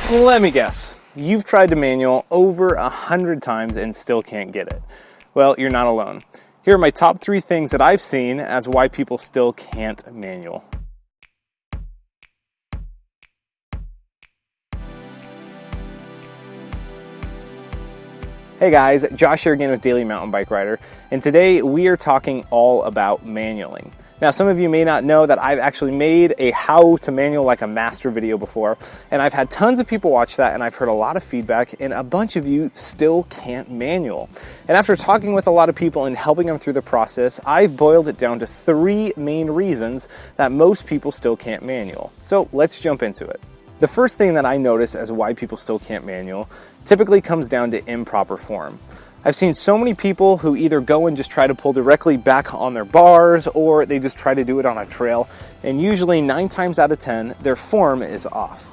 Let me guess, you've tried to manual over 100 times and still can't get it. Well, you're not alone. Here are my top 3 things that I've seen as why people still can't manual. Hey guys, Josh here again with Daily Mountain Bike Rider, and today we are talking all about manualing. Now, some of you may not know that I've actually made a how to manual like a master video before, and I've had tons of people watch that, and I've heard a lot of feedback, and a bunch of you still can't manual. And after talking with a lot of people and helping them through the process, I've boiled it down to 3 main reasons that most people still can't manual. So let's jump into it. The first thing that I notice as why people still can't manual typically comes down to improper form. I've seen so many people who either go and just try to pull directly back on their bars, or they just try to do it on a trail, and usually 9 times out of 10, their form is off.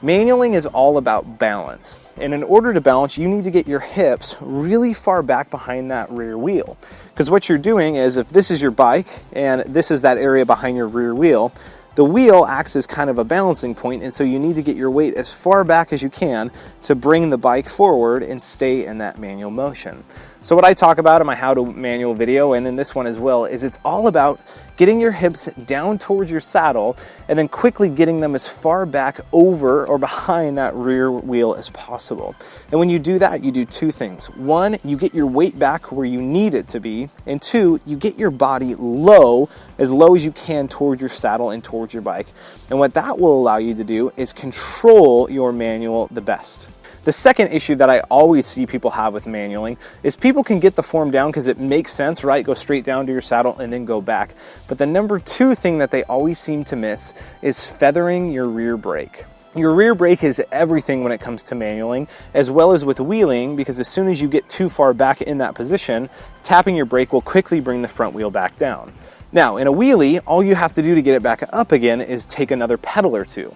Manualing is all about balance, and in order to balance, you need to get your hips really far back behind that rear wheel. Because what you're doing is, if this is your bike, and this is that area behind your rear wheel, the wheel acts as kind of a balancing point, and so you need to get your weight as far back as you can to bring the bike forward and stay in that manual motion. So what I talk about in my how to manual video, and in this one as well, is it's all about getting your hips down towards your saddle and then quickly getting them as far back over or behind that rear wheel as possible. And when you do that, you do 2 things. 1, you get your weight back where you need it to be, and 2, you get your body low as you can toward your saddle and towards your bike. And what that will allow you to do is control your manual the best. The second issue that I always see people have with manualing is people can get the form down because it makes sense, right? Go straight down to your saddle and then go back. But the number 2 thing that they always seem to miss is feathering your rear brake. Your rear brake is everything when it comes to manualing, as well as with wheeling, because as soon as you get too far back in that position, tapping your brake will quickly bring the front wheel back down. Now, in a wheelie, all you have to do to get it back up again is take another pedal or 2.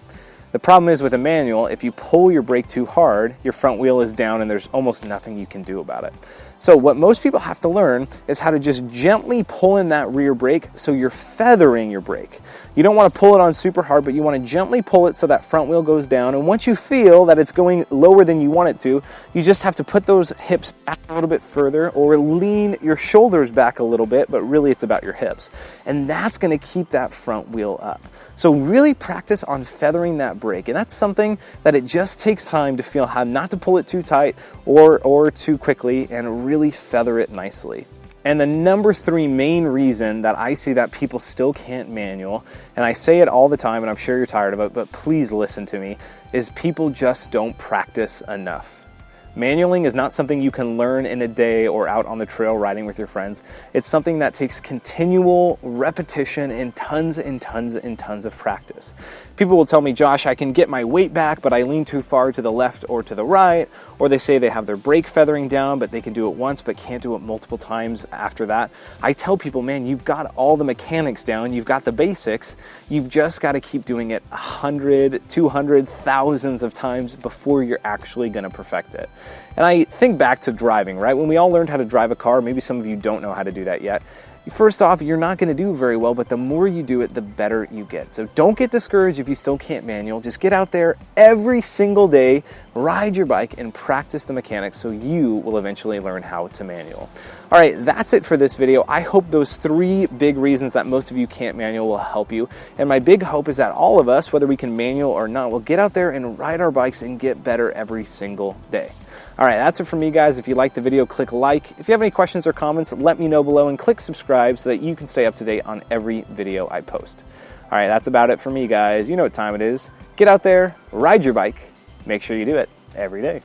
The problem is with a manual, if you pull your brake too hard, your front wheel is down and there's almost nothing you can do about it. So what most people have to learn is how to just gently pull in that rear brake so you're feathering your brake. You don't want to pull it on super hard, but you want to gently pull it so that front wheel goes down. And once you feel that it's going lower than you want it to, you just have to put those hips back a little bit further or lean your shoulders back a little bit, but really it's about your hips. And that's going to keep that front wheel up. So really practice on feathering that brake. And that's something that it just takes time to feel how not to pull it too tight or too quickly, and really feather it nicely. And the number 3 main reason that I see that people still can't manual, and I say it all the time and I'm sure you're tired of it, but please listen to me, is people just don't practice enough. Manualing is not something you can learn in a day or out on the trail riding with your friends. It's something that takes continual repetition and tons and tons and tons of practice. People will tell me, Josh, I can get my weight back, but I lean too far to the left or to the right. Or they say they have their brake feathering down, but they can do it once, but can't do it multiple times after that. I tell people, man, you've got all the mechanics down. You've got the basics. You've just got to keep doing it 100, 200, thousands of times before you're actually going to perfect it. And I think back to driving, right? When we all learned how to drive a car, maybe some of you don't know how to do that yet. First off, you're not going to do very well, but the more you do it, the better you get. So don't get discouraged if you still can't manual. Just get out there every single day, ride your bike, and practice the mechanics so you will eventually learn how to manual. All right, that's it for this video. I hope those 3 big reasons that most of you can't manual will help you. And my big hope is that all of us, whether we can manual or not, will get out there and ride our bikes and get better every single day. All right, that's it for me, guys. If you liked the video, click like. If you have any questions or comments, let me know below, and click subscribe so that you can stay up to date on every video I post. All right, that's about it for me, guys. You know what time it is. Get out there, ride your bike. Make sure you do it every day.